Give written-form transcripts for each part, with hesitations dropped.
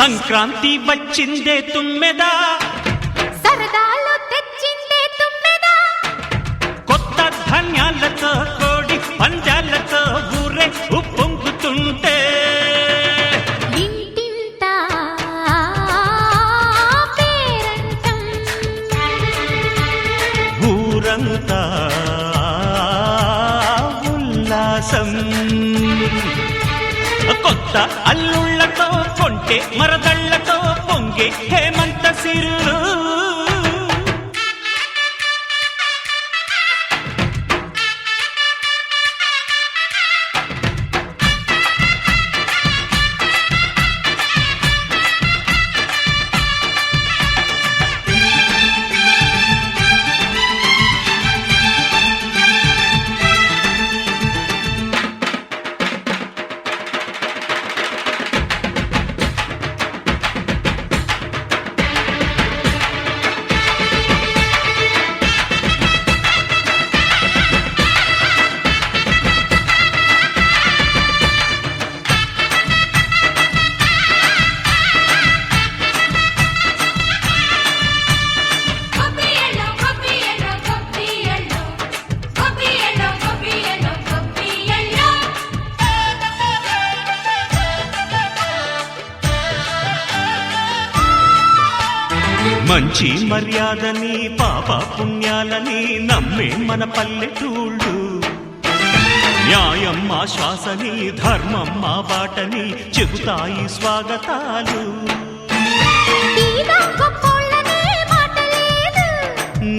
సంక్రాంతి వచ్చిందే తుమ్మెదా, సరదాలు తెచ్చిందే తుమ్మెదా, కొత్త ధాన్యాలతో కోడి పంజాలతో ఊరే ఉప్పొంగుతుంటే ఇంటింటా పేరంటం, ఊరంతా ఉల్లాసం. కొత్త అల్లుళ్లతో కొంటే మరదళ్లతో పొంగే హేమంత సిరులు. మంచి మర్యాదని పాప పుణ్యాలని నమ్మే మన పల్లెటూళ్ళు, న్యాయం మా శ్వాసని ధర్మం మా బాటని చెబుతాయి స్వాగతాలు.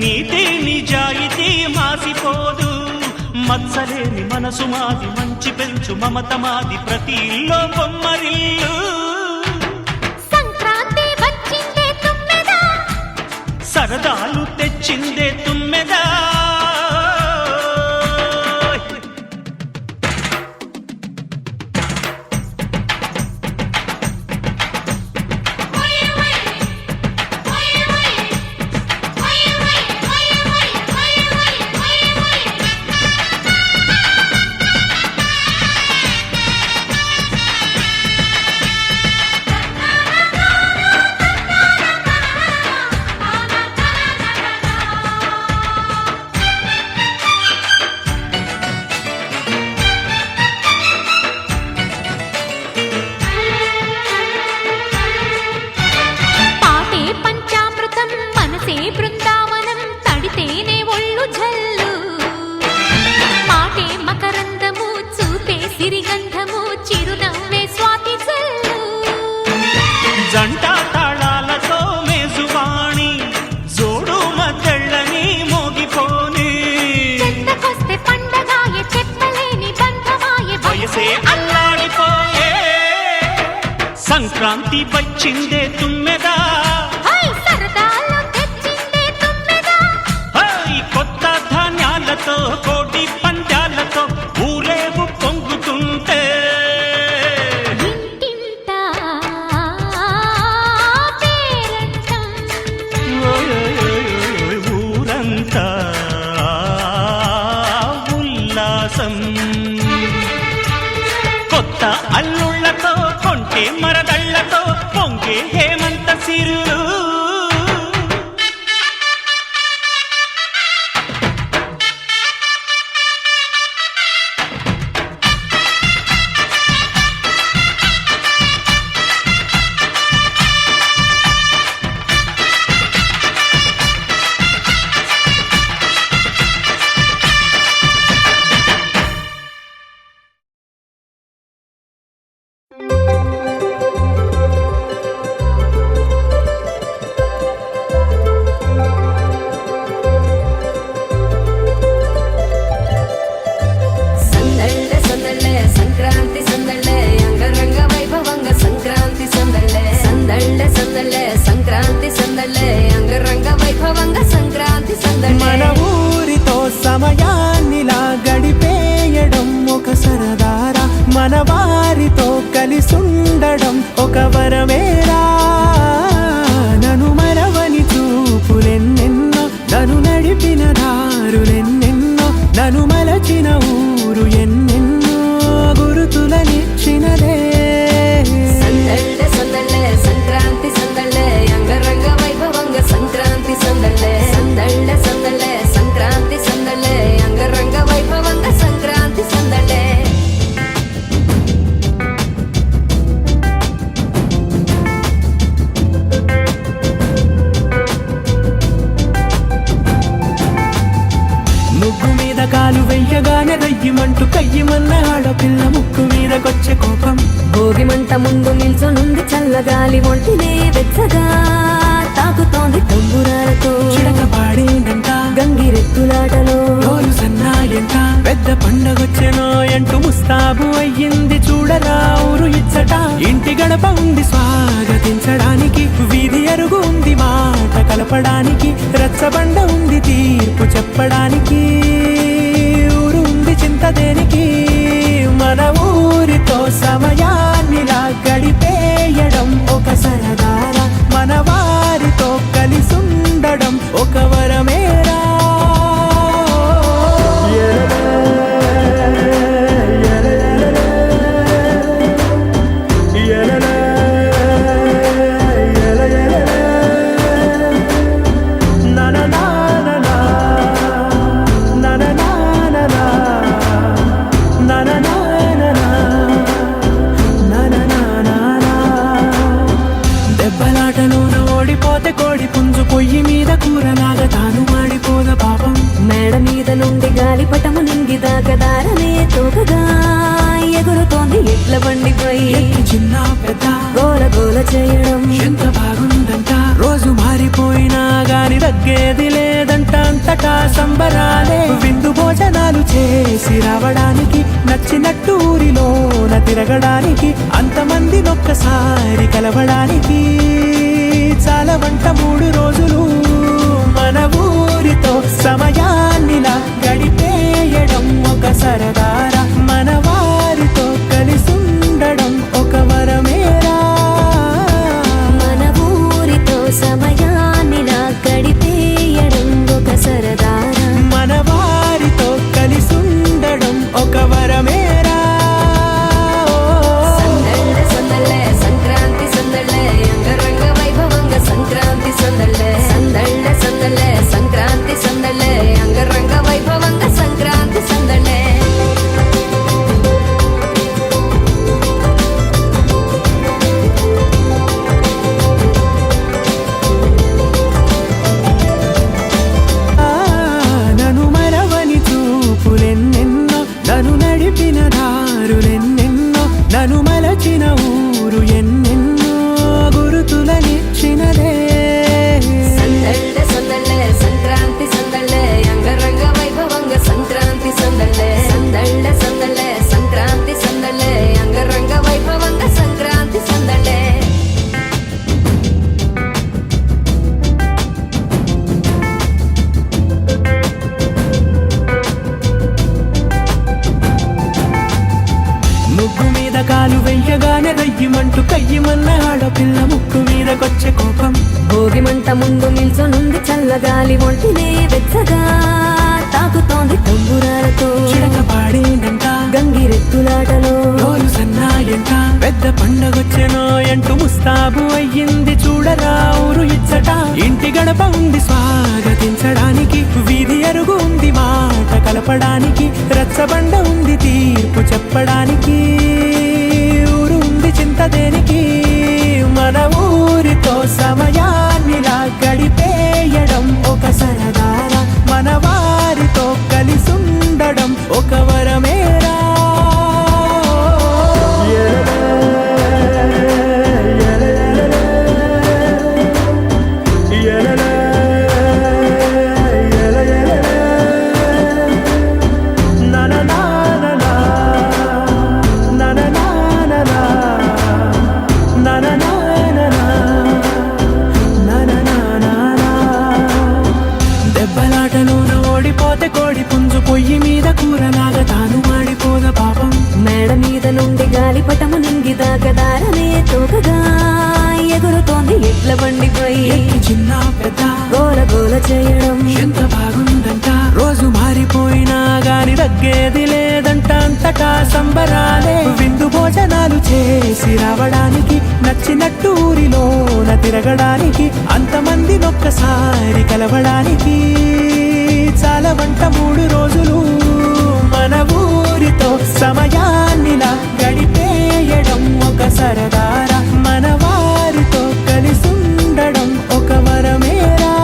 నీతి నిజాయితీ మాసిపోదు, మత్సలేని మనసు మాది, మంచి పెంచు మమత మాది, ప్రతి ఇల్లో బొమ్మరిల్లు. సరదాలు తెచ్చిందే తుమ్మెదా, బృందావనం తడితేనే ఒళ్ళు జల్లు, పాటే మకరందము చూపే సిరిగంధము చిరునవ్వే స్వాతి జల్లు. జంట తాళాలతో మేజువాణి జోడు మద్దళ్ళని మోగిపోని, చెత్తకొస్తే పండగాయే చెప్పలేని బంధమాయే, వయసే అల్లాడిపోయే. సంక్రాంతి వచ్చిందే తుమ్మెదా, కోటి పంజాలతో ఊరేగు పొంగుతుంటే ఇంటింటా పేరంటం, ఊరంతా ఉల్లాసం. కొత్త అల్లుళ్లతో కొంటే మరదళ్లతో పొంగే హేమంత సిరులు. మన ఊరితో సమయాన్నిలా గడిపేయడం ఒక సరదారా, మన వారితో కలిసుండడం ఒక వరమేరా. నన్ను మరవని చూపులెన్నెన్నో, నన్ను నడిపిన దారులెన్నెన్నో, నన్ను మలచిన ఊరు ఎన్నెన్నో గురుతులనిచ్చినదే. సందళ్ళే సందళ్ళే రయ్యమంటూ కయ్యమన్న ఆడపిల్ల ముక్కు మీదకొచ్చే కోపం. భోగి మంట ముందు నిల్చొనుంది చల్లగాలి ఒంటినే వెచ్చగా తాకుతోంది తంబురాలతో చిడక పాడేందంట గంగిరెత్తులాటలో రోజు సన్నాయంట పెద్ద పండగొచ్చెనో అంటూ ముస్తాబు అయ్యింది చూడరా ఊరు ఇచ్చట. ఇంటి గడప ఉంది స్వాగతించడానికి, వీధి అరుగు ఉంది మాట కలపడానికి, రచ్చబండ ఉంది తీర్పు చెప్పడానికి, ఊరు ఉంది చింత దేనికి. మన ఊరితో సమయాన్నిలా గడిపేయడం ఒక సరదారా, మన వారితో కలిసుండడం ఒక వరమేరా. దెబ్బలాటలోన ఓడిపోతే కోడి పుంజు పొయ్యి మీద కూరలాగా తాను మాడిపోద పాపం. మేడ మీద నుండి గాలిపటము నింగిదాకా దారనే తోకగా ఎగురుతోంది ఎడ్ల బండిపై ఎక్కి చిన్న పెద్ద గోల గోల చేయడం ఎంత బాగుందంట. రోజు మారిపోయినా గాని తగ్గేది లేదంట, అంతటా సంబరాలే. విందు భోజనాలు చేసి రావడానికి, నచ్చినట్టు ఊరిలోన తిరగడానికి, అంతమంది ఒక్కసారి కలవడానికి చాలా వంట 3 రోజులు. మన ఊరితో సమయాన్నిలా గడిపేయడం ఒక సరదారా, మన వారితో కలిసుండడం ఒక వరమేరా. మన ఊరితో సమయాన్నిలా గడిపేయడం ఒక సరదారా, మన వారితో కలిసుండడం ఒక వరమేరా. సందళ్ళ సందళ్ళ సంక్రాంతి సందళ్ళ అంగరంగ వైభవంగ సంక్రాంతి సందళ్ళ సందళ్ళ సందళ్ళ సంక్రాంతి సందళ్ళ అంగరంగ వైభవంగ సంక్రాంతి సందళ్ళ. నను మరవని చూపులెన్నెన్నో, నను నడిపిన దారులెన్నెన్నో, నను మలచిన ఊరు ఎన్నెన్నో గురుతులనిచ్చినదే. సందళ్ళ సందళ్ళ సంక్రాంతి సందళ్ళ అంగరంగ వైభవంగ సంక్రాంతి సందళ్ళ సందళ్ళ సందళ్ళ సంక్రాంతి సందళ్ళ అంగరంగ వైభవంగ సంక్రాంతి సందళ్ళ. ముగ్గు మీద కాలు వెయ్యగానే రయ్యమంటూ కయ్యమన్న ఆడపిల్ల ముక్కు మీదకొచ్చే కోపం. భోగి మంట ముందు నిల్చొనుంది చల్లగాలి ఒంటినే వెచ్చగా తాకుతోంది తంబురాలతో చిడక పాడేందంట గంగిరెత్తులాటలో రోజు సన్నాయంట పెద్ద పండగొచ్చెనో అంటూ ముస్తాబు అయ్యింది చూడరా ఊరు ఇచ్చట. ఇంటి గడప ఉంది స్వాగతించడానికి, వీధి అరుగు ఉంది మాట కలపడానికి, రచ్చబండ ఉంది తీర్పు చెప్పడానికి, ఊరు ఉంది చింత దేనికి. మన ఊరితో సమయాన్నిలా గడిపేయడం ఒక సరదారా, మన వారితో కలిసుండడం ఒక వరమేరా. దెబ్బలాటలోన ఓడిపోతే కోడి పుంజు పొయ్యి మీద కూరలాగా తాను మాడిపోద పాపం. మేడ మీద నుండి గాలిపటము నింగిదాకా దారనే తోకగా ఎగురుతోంది ఎడ్ల బండిపై ఎక్కి చిన్న పెద్ద గోల గోల చేయడం ఎంత బాగుందంట. రోజు మారిపోయినా గాని తగ్గేది లేదంట, అంతటా సంబరాలే. విందు భోజనాలు చేసి రావడానికి, నచ్చినట్టు ఊరిలోన తిరగడానికి, అంతమంది ఒక్కసారి కలవడానికి చాలా వంట 3 రోజులు. మన ఊరితో సమయాన్నిలా గడిపేయడం ఒక సరదారా, మన వారితో కలిసుండడం ఒక వరమేరా.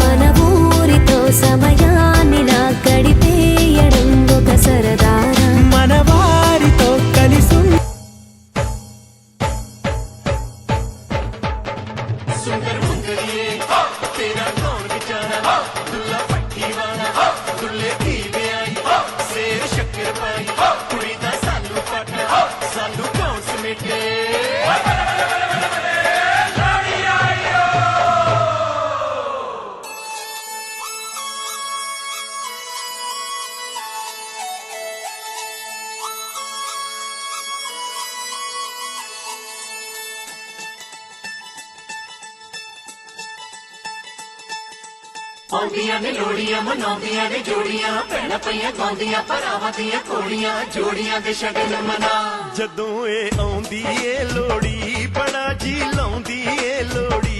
మన ఊరితో సమయాన్నిలా గడిపేయడం ਦੁੱਲਾ ਪੱਠੀ ਵਾਲਾ ਦੁੱਲੇ ਦੀ ਵਿਆਹੀ ਸੇਰ ਸ਼ੱਕਰ ਪਾਈ ਕੁੜੀ ਦਾ ਸਾਲੂ ਪੱਟ ਸਾਲੂ ਕੌਣ ਸਮੇਟੇ ਆਉਂਦੀਆਂ ਨੇ ਲੋੜੀਆਂ ਮਨਾਉਂਦੀਆਂ ਨੇ ਜੋੜੀਆਂ ਭੈਣਾਂ ਪਈਆਂ ਗਾਉਂਦੀਆਂ ਭਰਾਵਾਂ ਦੀਆਂ ਕੋੜੀਆਂ ਜੋੜੀਆਂ ਦੇ ਸ਼ਗਨ ਮਨਾ ਜਦੋਂ ਇਹ ਆਉਂਦੀ ਏ ਲੋੜੀ ਬੜਾ ਜੀ ਲਾਉਂਦੀ ਏ ਲੋੜੀ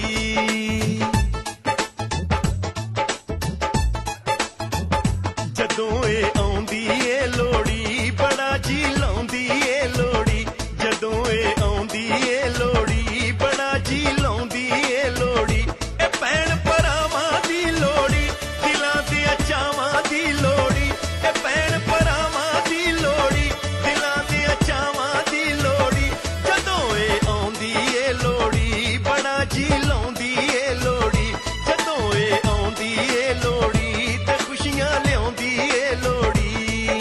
ਜਦੋਂ ਇਹ ਆਉਂਦੀ ਏ ਲੋੜੀ ਬੜਾ ਜੀ ਲਾਉਂਦੀ ਏ ਲੋੜੀ ਜਦੋਂ ਇਹ ਆਉਂਦੀ ਏ ਲੋੜੀ ਬੜਾ ਜੀ ਲਾਉਂਦੀ ਏ ਲੋੜੀ ਇਹ ਭੈਣ ਭਰਾਵਾਂ ਦੀ ਲੋੜੀ ਦਿਲਾਂ ਦੇ ਚਾਵਾਂ ਦੀ ਲੋੜੀ ਇਹ ਭੈਣ ਭਰਾਵਾਂ ਦੀ ਲੋੜੀ ਦਿਲਾਂ ਦੇ ਚਾਵਾਂ ਦੀ ਲੋੜੀ ਜਦੋਂ ਇਹ ਆਉਂਦੀ ਏ ਲੋੜੀ ਬੜਾ ਜੀ ਲਾਉਂਦੀ ਏ ਲੋੜੀ ਜਦੋਂ ਇਹ ਆਉਂਦੀ ਏ ਲੋੜੀ ਤੇ ਖੁਸ਼ੀਆਂ ਲਿਆਉਂਦੀ ਏ ਲੋੜੀ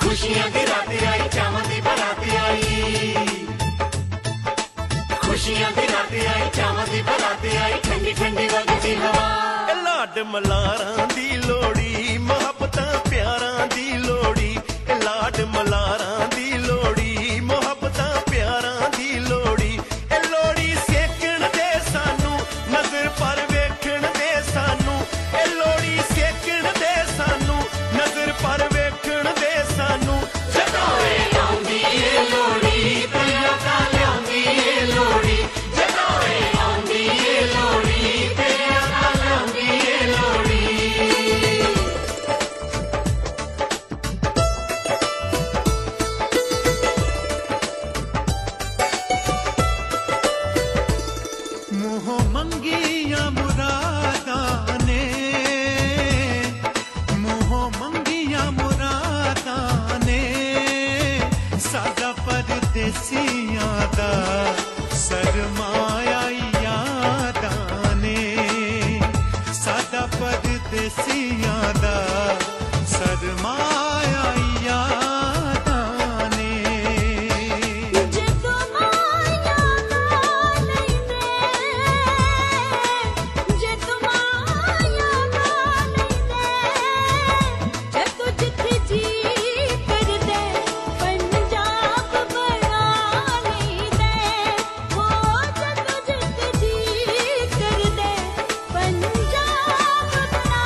ਖੁਸ਼ੀਆਂ ਦੀ ਰਾਤ ਆਈ ਚਾਵਾਂ ਦੀ ਬਰਾਤ ਆਈ ਖੁਸ਼ੀਆਂ ਦੀ ਰਾਤ ਆਈ ਚਾਵਾਂ ਦੀ ਬਰਾਤ ਆਈ ਠੰਡੀ ਠੰਡੀ ਵਗਦੀ ਹਵਾ ਇਹ ਲਾਡ ਮਲਾਰਾਂ ਦੀ ਲੋੜੀ ਮੁਹੱਬਤਾਂ ਪਿਆਰਾਂ ਦੀ ਲੋੜੀ ਇਹ ਲਾਡ ਮਲਾਰਾਂ ਦੀ ਲੋੜੀ ਮੁਹੱਬਤਾਂ ਪਿਆਰਾਂ ਦੀ ਲੋੜੀ ਇਹ ਲੋੜੀ ਸੇਕਣ ਦੇ ਸਾਨੂੰ ਨਜ਼ਰ ਪਰ ਵੇਖਣ ਦੇ ਸਾਨੂੰ ਇਹ ਲੋੜੀ ਸੇਕਣ ਦੇ ਸਾਨੂੰ ਨਜ਼ਰ ਪਰ ਵੇਖਣ ਦੇ ਸਾਨੂੰ ਜਦੋਂ ਇਹ ਆਉਂਦੀ ਏ ਲੋੜੀ ਪਿਆ ਕਾ ਲਿਆਉਂਦੀ ਏ ਲੋੜੀ ਜਦੋਂ ਇਹ ਆਉਂਦੀ ਏ ਲੋੜੀ ਪਿਆ ਕਾ ਲਿਆਉਂਦੀ ਏ ਲੋੜੀ ਮੋਹ ਮੰਗੀਆਂ ਮੁਰਾਦਾਂ ਨੇ ਮੋਹ ਮੰਗੀਆਂ ਮੁਰਾਦਾਂ ਨੇ ਸਾਡਾ ਪਰਦੇਸੀਆਂ ਦਾ ਸਰਮਾਇਆ ਯਾਦਾਂ ਨੇ ਸਾਡਾ ਪਰਦੇਸੀਆਂ ਦਾ ਸਰਮਾਇਆ ਯਾਦਾਂ ਨੇ ਜਦੋਂ ਮਾਇਆ ਨਾ ਲੈਂਦੇ ਜਦੋਂ ਮਾਇਆ ਨਾ ਲੈਂਦੇ ਜਦੋਂ ਜਿੱਥੇ ਜੀ ਕਰਦੇ ਪੰਜਾਬ ਬਣਾ ਲੈਂਦੇ ਹੋ ਜਦੋਂ ਜਿੱਥੇ ਜੀ ਕਰਦੇ ਪੰਜਾਬ ਬਣਾ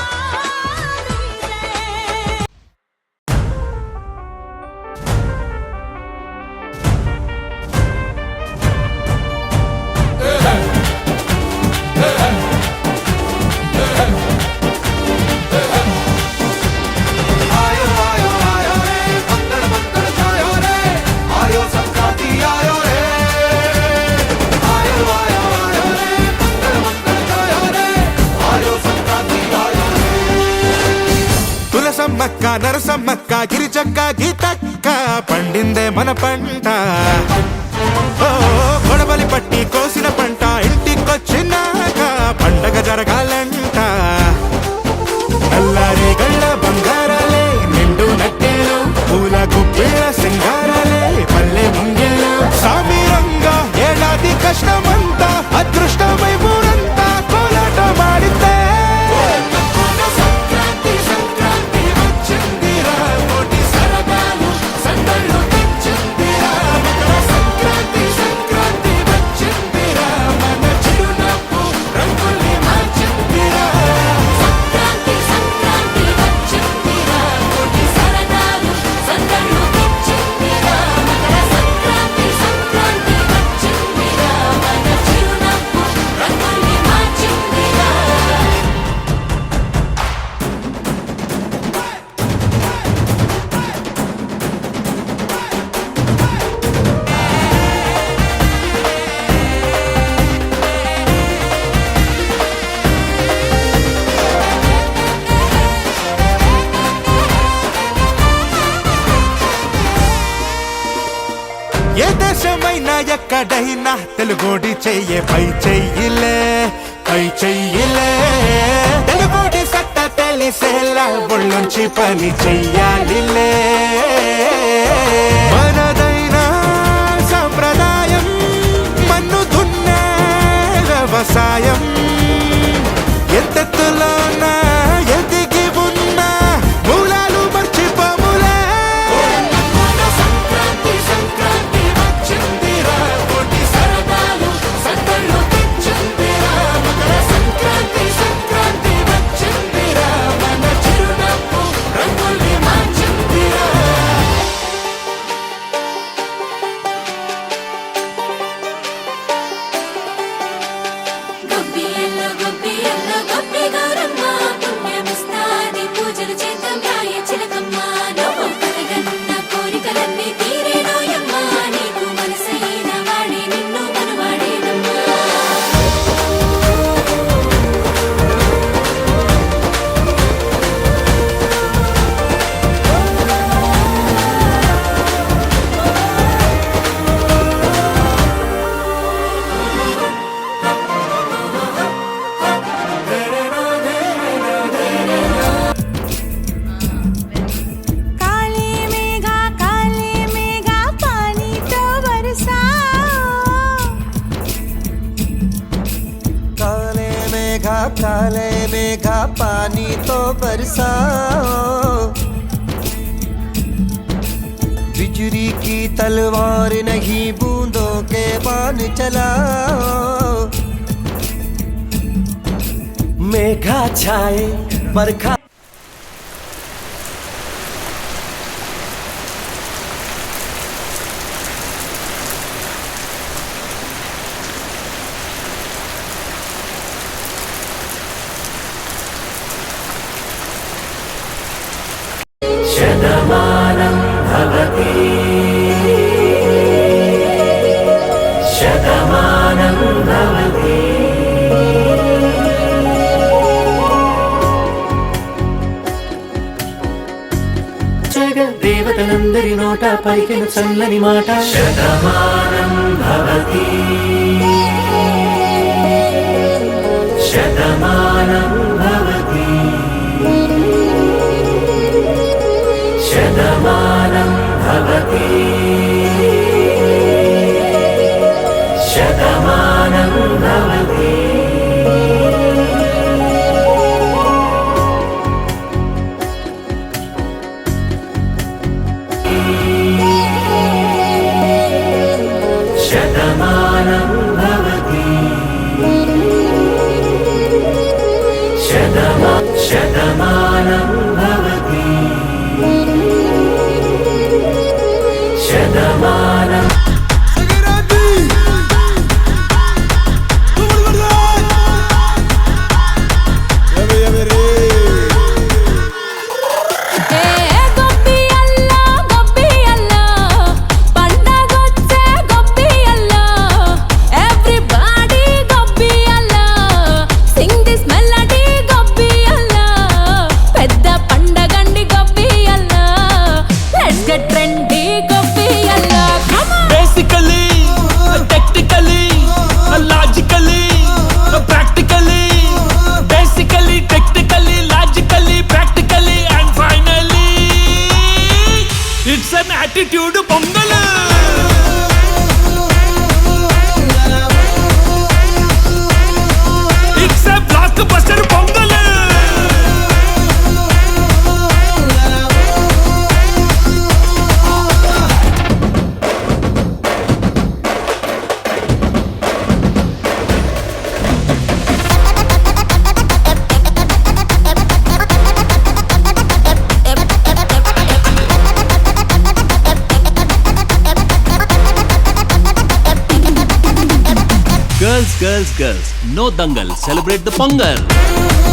ਲੈਂਦੇ ਆਇਓ ਆਇਓ ਆਇਓ ਰੇ ਬੰਦੜ ਬੰਦੜ ਛਾਇਓ ਰੇ ਆਇਓ ਸੰਕ੍ਰਾਂਤੀ ਆਇਓ ਰੇ ਆਇਓ ਆਇਓ ਆਇਓ ਰੇ ਬੰਦੜ ਬੰਦੜ ਛਾਇਓ ਰੇ ਆਇਓ సంక్రాంతి ఆయో తులసమ్మక్క నరసమ్మక్క గిరిచక్క గీతక్క పండిందే మన పంట ఓ గొడవలి పట్టి కోసిన పంట ఇంటికొచ్చినాక పండగ జరగాలంట నల్లారే గళ్ళ బంగారాలే నిండు నట్టేలు పూల గుప్పిళ్ళ సింగారాలే పల్లె ముంగేలు సామిరంగా ఏడాది కష్టమంతా అదృష్టమై ఊరంతా కోలాట మాడితే సంక్రాంతి సంక్రాంతి వచ్చిందిరా కోటి సరదాలు సందళ్ళు తెచ్చిందిరా మకర సంక్రాంతి సంక్రాంతి వచ్చిందిరా మన చిరునవ్వు రంగుల్ని మార్చిందిరా సంక్రాంతి సంక్రాంతి వచ్చిందిరా కోటి సరదాలు సందళ్ళు తెచ్చిందిరా మకర సంక్రాంతి సంక్రాంతి వచ్చిందిరా మన చిరునవ్వు రంగుల్ని మార్చిందిరా ఏ దేశమైనా ఎక్కడైనా తెలుగోడి చెయ్యే పై చెయ్యిలే తెలుగోడి తెలిసేలా ఒళ్ళొంచి పని చెయ్యాలిలే మనదైన సంప్రదాయం మన్ను దున్నే వ్యవసాయం ఎంతెత్తులోన ఎదిగి ఉన్న మూలాలు మర్చిపోములే సంక్రాంతి సంక్రాంతి వచ్చిందిరా కోటి సరదాలు సందళ్ళు తెచ్చిందిరా మకర సంక్రాంతి సంక్రాంతి వచ్చిందిరా మన చిరునవ్వు రంగుల్ని మార్చిందిరా గొబ్బియల్లో గొబ్బియల్లో గొబ్బి గౌరమ్మ పుణ్యమిస్తాది పూజలు చేద్దాం రాయ చిలకమ్మ నువ్వు కలగన్న కోరికలన్నీ తీరేనోయమ్మ నీకు మనసైన వాడే నిన్ను మనవాడేనమ్మా काले मेघा पानी तो बरसाओ काले मेघा पानी तो बरसाओ बिजली की तलवार नहीं बूंदों के बाण चलाओ मेघा छाए बरखा శతమానం భవతి శతమానం భవతి దేవతలందరి నోట పలికిన చల్లని మాట శతమానం భవతి శతమానం భవతి శతమానం భవతి శతమానం భవతి శతమానం భవతి శతమానం భవతి శతమానం గొబ్బియల్లో గొబ్బియల్లో పండగొచ్చే గొబ్బియల్లో ఎవ్రీబడీ గొబ్బియల్లో సింగ్ దిస్ మెలడీ గొబ్బియల్లో పెద్ద పండగండి గొబ్బియల్లో లెట్స్ గెట్ ట్రెండీ గొబ్బియల్లో basically technically logically practically basically technically logically practically and finally it's an attitude Pongal it's a blockbuster Pongal Girls, no dangal. Celebrate the Pongal.